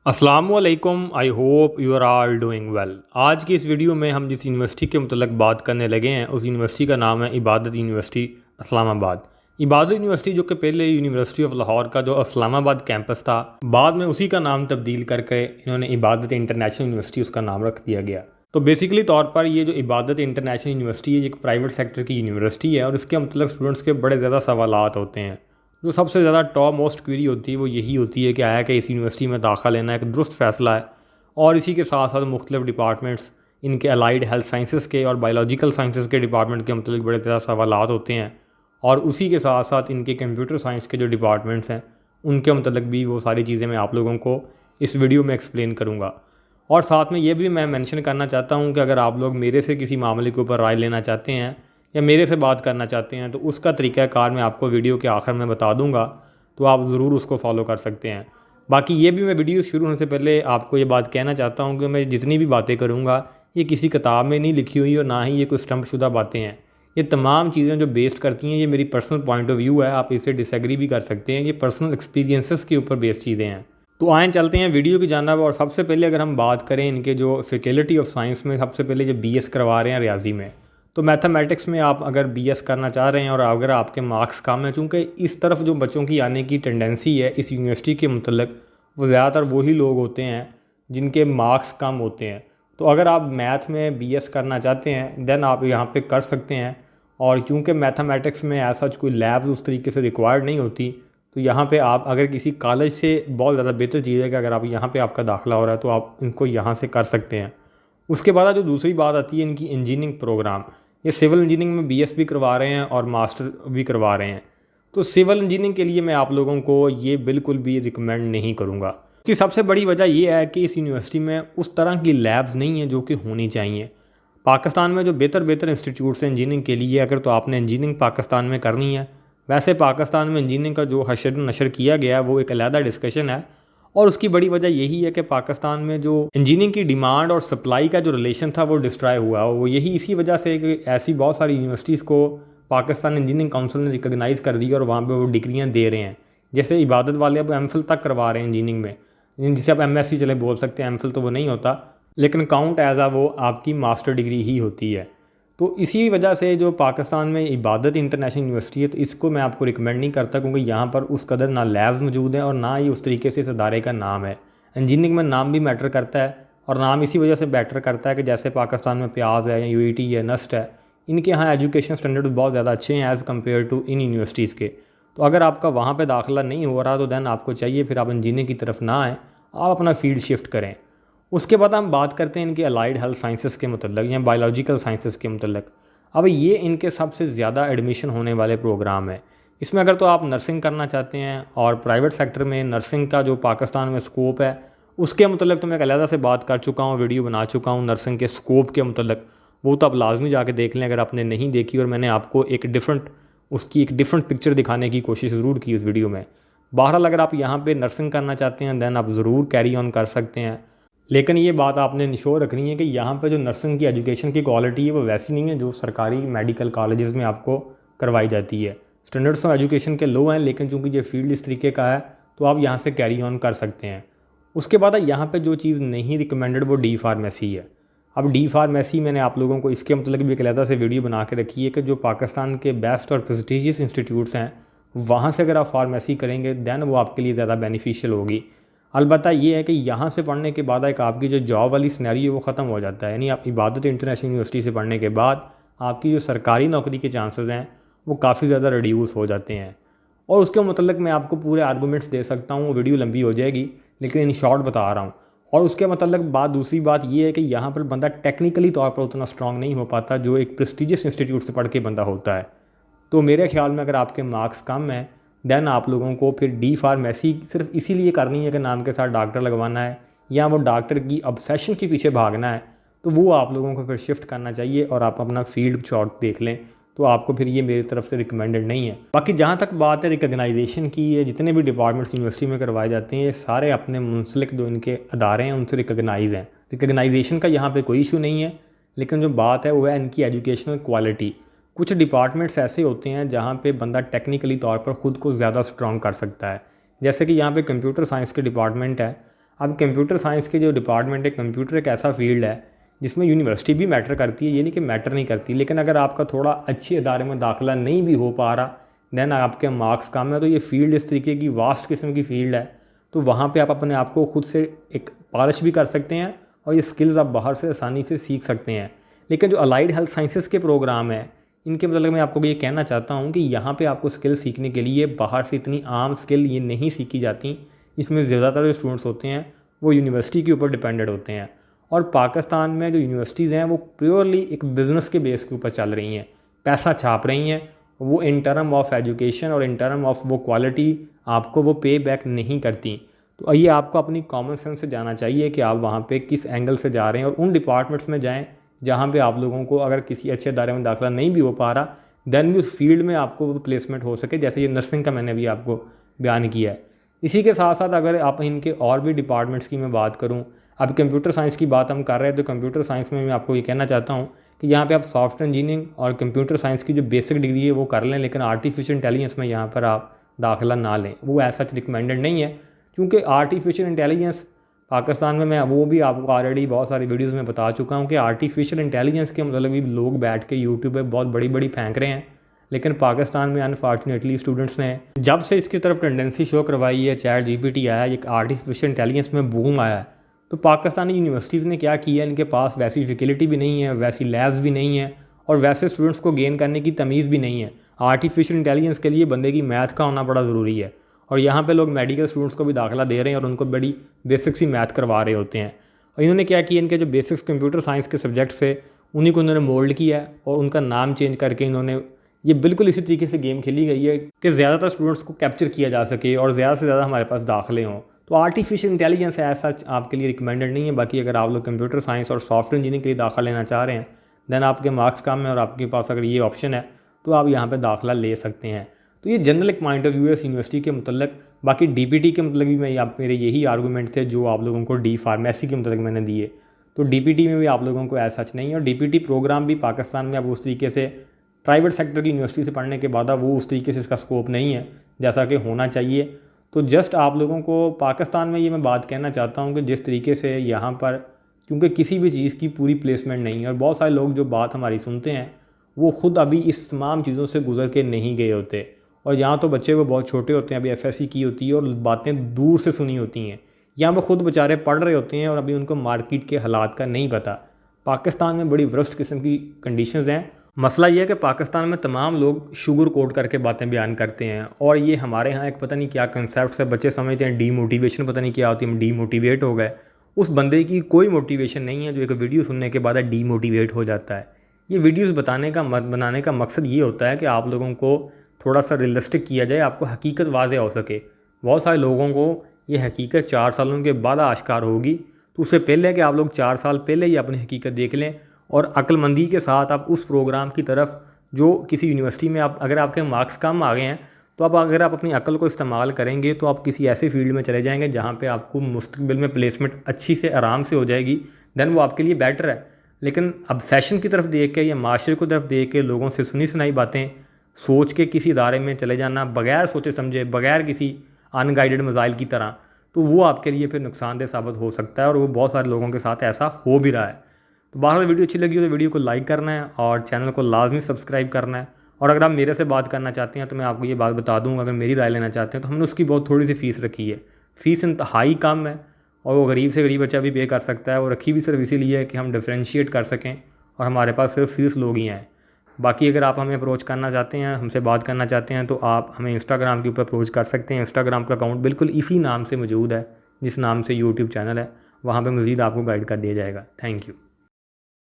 अस्सलामुअलैकुम। I hope you are all doing well. आज की इस वीडियो में हम जिस यूनिवर्सिटी के मतलब बात करने लगे हैं उस यूनिवर्सिटी का नाम है इबादत यूनिवर्सिटी इस्लामाबाद। इबादत यूनिवर्सिटी जो कि पहले यूनिवर्सिटी ऑफ लाहौर का जो इस्लामाबाद कैंपस था, बाद में उसी का नाम तब्दील करके इन्होंने इबादत इंटरनेशनल यूनिवर्सिटी उसका नाम रख दिया गया। तो बेसिकली तौर पर ये जो इबादत इंटरनेशनल यूनिवर्सिटी है ये एक प्राइवेट सेक्टर की यूनिवर्सिटी है और इसके मतलब स्टूडेंट्स के बड़े ज़्यादा सवालात होते हैं। जो सबसे ज़्यादा टॉप मोस्ट क्वेरी होती है वो यही होती है कि आया कि इस यूनिवर्सिटी में दाखिला लेना एक दुरुस्त फ़ैसला है, और इसी के साथ साथ मुख्तलिफ डिपार्टमेंट्स इनके अलाइड हेल्थ साइंसेज़ के और बायोलॉजिकल साइंसेज़ के डिपार्टमेंट के मतलब बड़े ज़्यादा सवालात होते हैं, और उसी के साथ साथ इनके कंप्यूटर साइंस के जो डिपार्टमेंट्स हैं उनके मतलब भी वो सारी चीज़ें मैं आप लोगों को इस वीडियो में एक्सप्लेन करूँगा। और साथ में ये भी मैं मेंशन करना चाहता हूँ कि अगर आप लोग मेरे से किसी मामले के ऊपर राय लेना चाहते हैं या मेरे से बात करना चाहते हैं तो उसका तरीक़ाकार मैं आपको वीडियो के आखिर में बता दूंगा, तो आप ज़रूर उसको फॉलो कर सकते हैं। बाकी ये भी मैं वीडियो शुरू होने से पहले आपको ये बात कहना चाहता हूँ कि मैं जितनी भी बातें करूँगा ये किसी किताब में नहीं लिखी हुई और ना ही ये कोई स्टम्पशुदा बातें हैं। ये तमाम चीज़ें जो बेस्ड करती हैं ये मेरी पर्सनल पॉइंट ऑफ व्यू है, आप इसे डिसएग्री भी कर सकते हैं, ये पर्सनल एक्सपीरियंसेस के ऊपर बेस्ड चीज़ें हैं। तो आएँ चलते हैं वीडियो की जानिब। और सबसे पहले अगर हम बात करें इनके जो फैकल्टी ऑफ साइंस में सबसे पहले जो बीएस करवा रहे हैं रियाजी में, तो मैथमेटिक्स में आप अगर बीएस करना चाह रहे हैं और अगर आपके मार्क्स कम हैं, चूँकि इस तरफ जो बच्चों की आने की टेंडेंसी है इस यूनिवर्सिटी के मतलब वो ज़्यादातर वही लोग होते हैं जिनके मार्क्स कम होते हैं। तो अगर आप मैथ में बीएस करना चाहते हैं दैन आप यहाँ पे कर सकते हैं। और चूँकि मैथमेटिक्स में ऐसा कोई लैब्स उस तरीके से रिक्वायर्ड नहीं होती, तो यहाँ पे आप अगर किसी कॉलेज से बहुत ज़्यादा बेहतर चीज़ है कि अगर आप यहाँ पे आपका दाखिला हो रहा है तो आप इनको यहाँ से कर सकते हैं। उसके बाद जो दूसरी बात आती है इनकी इंजीनियरिंग प्रोग्राम, ये सिविल इंजीनियरिंग में बीएस भी करवा रहे हैं और मास्टर भी करवा रहे हैं। तो सिविल इंजीनियरिंग के लिए मैं आप लोगों को ये बिल्कुल भी रिकमेंड नहीं करूँगा। इसकी सबसे बड़ी वजह यह है कि इस यूनिवर्सिटी में उस तरह की लैब्स नहीं है जो कि होनी चाहिए। पाकिस्तान में जो बेहतर बेहतर इंस्टीट्यूट्स हैं इंजीनियरिंग के लिए, अगर तो आपने इंजीनियरिंग पाकिस्तान में करनी है, वैसे पाकिस्तान में इंजीनियरिंग का जो हशर नशर किया गया है वो एक अलहदा डिस्कशन है। और उसकी बड़ी वजह यही है कि पाकिस्तान में जो इंजीनियरिंग की डिमांड और सप्लाई का जो रिलेशन था वो डिस्ट्रॉय हुआ। वो यही इसी वजह से कि ऐसी बहुत सारी यूनिवर्सिटीज़ को पाकिस्तान इंजीनियरिंग काउंसिल ने रिकगनाइज़ कर दी और वहाँ पे वो डिग्रियाँ दे रहे हैं। जैसे इबादत वाले अब एमफिल तक करवा रहे हैं इंजीनियरिंग में, जिसे आप एमएससी चले बोल सकते हैं, एमफिल तो वो नहीं होता लेकिन काउंट एज आ वो आपकी मास्टर डिग्री ही होती है। तो इसी वजह से जो पाकिस्तान में इबादत इंटरनेशनल यूनिवर्सिटी है तो इसको मैं आपको रिकमेंड नहीं करता, क्योंकि यहाँ पर उस कदर ना लैब्स मौजूद हैं और ना ही उस तरीके से इस अदारे का नाम है। इंजीनियरिंग में नाम भी मैटर करता है, और नाम इसी वजह से बेटर करता है कि जैसे पाकिस्तान में प्याज है या यूईटी है, नस्ट है, इनके यहाँ एजुकेशन स्टैंडर्ड्स बहुत ज़्यादा अच्छे हैं एज़ कम्पेयर टू इन यूनिवर्सिटीज़ के। तो अगर आपका वहाँ पर दाखिला नहीं हो रहा तो दैन आपको चाहिए फिर आप इंजीनियरिंग की तरफ ना आएँ, आप अपना फील्ड शिफ्ट करें। उसके बाद हम बात करते हैं इनके अलाइड हेल्थ साइंसेज़ के मतलब या बायोलॉजिकल साइंसेज़ के मतलब। अब ये इनके सबसे ज़्यादा एडमिशन होने वाले प्रोग्राम है। इसमें अगर तो आप नर्सिंग करना चाहते हैं, और प्राइवेट सेक्टर में नर्सिंग का जो पाकिस्तान में स्कोप है उसके मतलब तो मैं एक अलहदा से बात कर चुका हूँ, वीडियो बना चुका हूँ नर्सिंग के स्कोप के मतलब। वो तो आप लाजमी जाके देख लें अगर आपने नहीं देखी, और मैंने आपको एक डिफरेंट पिक्चर दिखाने की कोशिश ज़रूर की उस वीडियो में। बहरहाल अगर आप यहाँ पर नर्सिंग करना चाहते हैं दैन आप ज़रूर कैरी ऑन कर सकते हैं, लेकिन ये बात आपने निश्योर रखनी है कि यहाँ पे जो नर्सिंग की एजुकेशन की क्वालिटी है वो वैसी नहीं है जो सरकारी मेडिकल कॉलेजेस में आपको करवाई जाती है। स्टैंडर्ड्स ऑफ एजुकेशन के लो हैं, लेकिन चूंकि ये फील्ड इस तरीके का है तो आप यहाँ से कैरी ऑन कर सकते हैं। उसके बाद यहाँ पे जो चीज़ नहीं रिकमेंडेड वो डी फार्मेसी है। अब डी फार्मेसी मैंने आप लोगों को इसके मतलब भी एक अलहदा से वीडियो बना के रखी है कि जो पाकिस्तान के बेस्ट और प्रेस्टीजियस इंस्टीट्यूट्स हैं वहाँ से अगर आप फार्मेसी करेंगे दैन वो आपके लिए ज़्यादा बेनिफिशियल होगी। अलबत्ता ये है कि यहाँ से पढ़ने के बाद एक आपकी जो जॉब वाली सिनेरियो है वो ख़त्म हो जाता है, यानी आप इबादत इंटरनेशनल यूनिवर्सिटी से पढ़ने के बाद आपकी जो सरकारी नौकरी के चांसेस हैं वो काफ़ी ज़्यादा रिड्यूस हो जाते हैं। और उसके मतलब मैं आपको पूरे आर्गूमेंट्स दे सकता हूँ, वीडियो लंबी हो जाएगी लेकिन इन शॉर्ट बता रहा हूँ। और उसके मतलब दूसरी बात ये है कि यहाँ पर बंदा टेक्निकली तौर पर उतना स्ट्रॉन्ग नहीं हो पाता जो एक प्रेस्टीजियस इंस्टीट्यूट से पढ़ के बंदा होता है। तो मेरे ख्याल में अगर आपके मार्क्स कम हैं दैन आप लोगों को फिर डी फार्मेसी सिर्फ इसीलिए करनी है कि नाम के साथ डॉक्टर लगवाना है या वो डॉक्टर की ऑब्सेशन के पीछे भागना है, तो वो आप लोगों को फिर शिफ्ट करना चाहिए और आप अपना फील्ड शॉर्ट देख लें। तो आपको फिर ये मेरी तरफ से रिकमेंडेड नहीं है। बाकी जहाँ तक बात है रिकग्नाइजेशन की, ये जितने भी डिपार्टमेंट्स यूनिवर्सिटी में करवाए जाते हैं ये सारे अपने मुंसलिक जो इनके अदारे हैं उनसे रिकग्नाइज़ हैं। रिकग्नाइजेशन का यहाँ पर कोई इशू नहीं है, लेकिन जो बात है वो है इनकी एजुकेशनल क्वालिटी। कुछ डिपार्टमेंट्स ऐसे होते हैं जहाँ पे बंदा टेक्निकली तौर पर ख़ुद को ज़्यादा स्ट्रॉन्ग कर सकता है। जैसे कि यहाँ पे कंप्यूटर साइंस के डिपार्टमेंट है, अब कंप्यूटर साइंस के जो डिपार्टमेंट है, कंप्यूटर एक ऐसा फील्ड है जिसमें यूनिवर्सिटी भी मैटर करती है, ये नहीं कि मैटर नहीं करती, लेकिन अगर आपका थोड़ा अच्छे इदारे में दाखिला नहीं भी हो पा रहा, दैन आपके मार्क्स कम है, तो ये फील्ड इस तरीके की वास्ट किस्म की फील्ड है, तो वहाँ पे आप अपने आप को खुद से एक पॉलिश भी कर सकते हैं और ये स्किल्स आप बाहर से आसानी से सीख सकते हैं। लेकिन जो अलाइड हेल्थ साइंसेस के प्रोग्राम है, इनके मतलब मैं आपको ये कहना चाहता हूँ कि यहाँ पे आपको स्किल सीखने के लिए बाहर से इतनी आम स्किल ये नहीं सीखी जाती। इसमें ज़्यादातर जो स्टूडेंट्स होते हैं वो यूनिवर्सिटी के ऊपर डिपेंडेंट होते हैं, और पाकिस्तान में जो यूनिवर्सिटीज़ हैं वो प्योरली एक बिज़नेस के बेस के ऊपर चल रही हैं, पैसा छाप रही हैं। वो इन टर्म ऑफ एजुकेशन और इन टर्म ऑफ वो क्वालिटी आपको वो पे बैक नहीं करती। तो ये आपको अपनी कॉमन सेंस से जाना चाहिए कि आप वहाँ पे किस एंगल से जा रहे हैं, और उन डिपार्टमेंट्स में जाएं जहाँ पे आप लोगों को अगर किसी अच्छे इदारे में दाखिला नहीं भी हो पा रहा, दैन भी उस फील्ड में आपको वो प्लेसमेंट हो सके, जैसे ये नर्सिंग का मैंने भी आपको बयान किया है। इसी के साथ साथ अगर आप इनके और भी डिपार्टमेंट्स की मैं बात करूँ, अब कंप्यूटर साइंस की बात हम कर रहे हैं, तो कंप्यूटर साइंस में मैं आपको ये कहना चाहता हूँ कि यहाँ पे आप सॉफ्टवेयर इंजीनियरिंग और कंप्यूटर साइंस की जो बेसिक डिग्री है वो कर लें, लेकिन आर्टिफिशियल इंटेलिजेंस में यहाँ पर आप दाखिला ना लें, वो ऐसा रिकमेंडेड नहीं है। क्योंकि आर्टिफिशियल इंटेलिजेंस पाकिस्तान में, मैं वो भी आपको ऑलरेडी बहुत सारी वीडियोज़ में बता चुका हूँ कि आर्टिफिशियल इंटेलिजेंस के मतलब भी लोग बैठ के यूट्यूब पर बहुत बड़ी बड़ी फेंक रहे हैं, लेकिन पाकिस्तान में अनफॉर्चुनेटली स्टूडेंट्स ने जब से इसकी तरफ टेंडेंसी शो करवाई है, चैट जीपीटी आया, एक आर्टिफिशियल इंटेलिजेंस में बूम आया है, तो पाकिस्तानी यूनिवर्सिटीज़ ने क्या किया, इनके पास वैसी फैसिलिटी भी नहीं है, वैसी लैब्स भी नहीं है, और वैसे स्टूडेंट्स को गेन करने की तमीज़ भी नहीं है। आर्टिफिशियल इंटेलिजेंस के लिए बंदे की मैथ का होना बड़ा ज़रूरी है, और यहाँ पे लोग मेडिकल स्टूडेंट्स को भी दाखिला दे रहे हैं और उनको बड़ी बेसिक सी मैथ करवा रहे होते हैं। और इन्होंने क्या किया, इनके जो बेसिक्स कंप्यूटर साइंस के सब्जेक्ट्स थे उन्हीं को इन्होंने मोल्ड किया है, और उनका नाम चेंज करके इन्होंने, ये बिल्कुल इसी तरीके से गेम खेली गई है कि ज़्यादातर स्टूडेंट्स को कैप्चर किया जा सके और ज़्यादा से ज़्यादा हमारे पास दाखिले हों। तो आर्टिफिशियल इंटेलिजेंस ऐसा आपके लिए रिकमेंडेड नहीं है। बाकी अगर आप लोग कंप्यूटर साइंस और सॉफ्टवेयर इंजीनियरिंग के लिए दाखिला लेना चाह रहे हैं, दैन आपके मार्क्स कम है और आपके पास अगर ये ऑप्शन है तो आप यहाँ पर दाखिला ले सकते हैं। तो ये जनरल एक पॉइंट ऑफ व्यू है इस यूनिवर्सिटी के मतलब। बाकी डीपीटी के मतलब भी मैं आप मेरे यही आर्गूमेंट थे जो आप लोगों को डी फार्मेसी के मतलब मैंने दिए। तो डीपीटी में भी आप लोगों को ऐसा सच नहीं है, और डीपीटी प्रोग्राम भी पाकिस्तान में अब उस तरीके से प्राइवेट सेक्टर की यूनिवर्सिटी से पढ़ने के बाद वो उस तरीके से इसका स्कोप नहीं है जैसा कि होना चाहिए। तो जस्ट आप लोगों को पाकिस्तान में ये मैं बात कहना चाहता हूँ कि जिस तरीके से यहाँ पर, क्योंकि किसी भी चीज़ की पूरी प्लेसमेंट नहीं है, और बहुत सारे लोग जो बात हमारी सुनते हैं वो ख़ुद अभी इस तमाम चीज़ों से गुजर के नहीं गए होते, और यहाँ तो बच्चे वो बहुत छोटे होते हैं, अभी एफएससी की होती है और बातें दूर से सुनी होती हैं, यहाँ वो खुद बेचारे पढ़ रहे होते हैं और अभी उनको मार्केट के हालात का नहीं पता। पाकिस्तान में बड़ी वर्स्ट किस्म की कंडीशंस हैं। मसला ये है कि पाकिस्तान में तमाम लोग शुगर कोट करके बातें बयान करते हैं, और ये हमारे यहाँ एक पता नहीं क्या कंसेप्ट है, बच्चे समझते हैं डीमोटिवेशन, पता नहीं क्या होती है, हम डीमोटिवेट हो गए। उस बंदे की कोई मोटिवेशन नहीं है जो एक वीडियो सुनने के बाद डीमोटिवेट हो जाता है। ये वीडियोज़ बनाने का मकसद ये होता है कि आप लोगों को थोड़ा सा रियलिस्टिक किया जाए, आपको हकीकत वाज़ेह हो सके। बहुत सारे लोगों को ये हकीकत 4 सालों के बाद आश्कार होगी, तो उससे पहले कि आप लोग 4 साल पहले ही अपनी हकीकत देख लें, और अक्लमंदी के साथ आप उस प्रोग्राम की तरफ जो किसी यूनिवर्सिटी में आप, अगर आपके मार्क्स कम आ गए हैं तो अगर आप अपनी अक्ल को इस्तेमाल करेंगे तो आप किसी ऐसे फील्ड में चले जाएंगे जहाँ पे आपको मुस्तकबिल में प्लेसमेंट अच्छी से आराम से हो जाएगी, दैन वो आपके लिए बेटर है। लेकिन अब सेशन की तरफ देख के या माशरे की तरफ देख के लोगों से सुनी सुनाई बातें सोच के किसी इदारे में चले जाना बगैर सोचे समझे, बगैर किसी अनगाइडेड मज़ाइल की तरह, तो वो आपके लिए फिर नुकसानदेह साबित हो सकता है, और वो बहुत सारे लोगों के साथ ऐसा हो भी रहा है। तो बहरहाल वीडियो अच्छी लगी हो तो वीडियो को लाइक करना है और चैनल को लाजमी सब्सक्राइब करना है। और अगर आप मेरे से बात करना चाहते हैं तो मैं आपको ये बात बता दूँ, अगर मेरी राय लेना चाहते हैं तो हमने उसकी बहुत थोड़ी सी फ़ीस रखी है। फ़ीस इंतहाई कम है, और वो गरीब से गरीब बच्चा भी पे कर सकता है। वो रखी भी सिर्फ इसीलिए है कि हम डिफ्रेंशिएट कर सकें, और हमारे पास सिर्फ 30 लोग ही हैं। बाकी अगर आप हमें अप्रोच करना चाहते हैं, हमसे बात करना चाहते हैं, तो आप हमें इंस्टाग्राम के ऊपर अप्रोच कर सकते हैं। इंस्टाग्राम का अकाउंट बिल्कुल इसी नाम से मौजूद है जिस नाम से यूट्यूब चैनल है, वहाँ पे मज़ीद आपको गाइड कर दिया जाएगा। Thank you.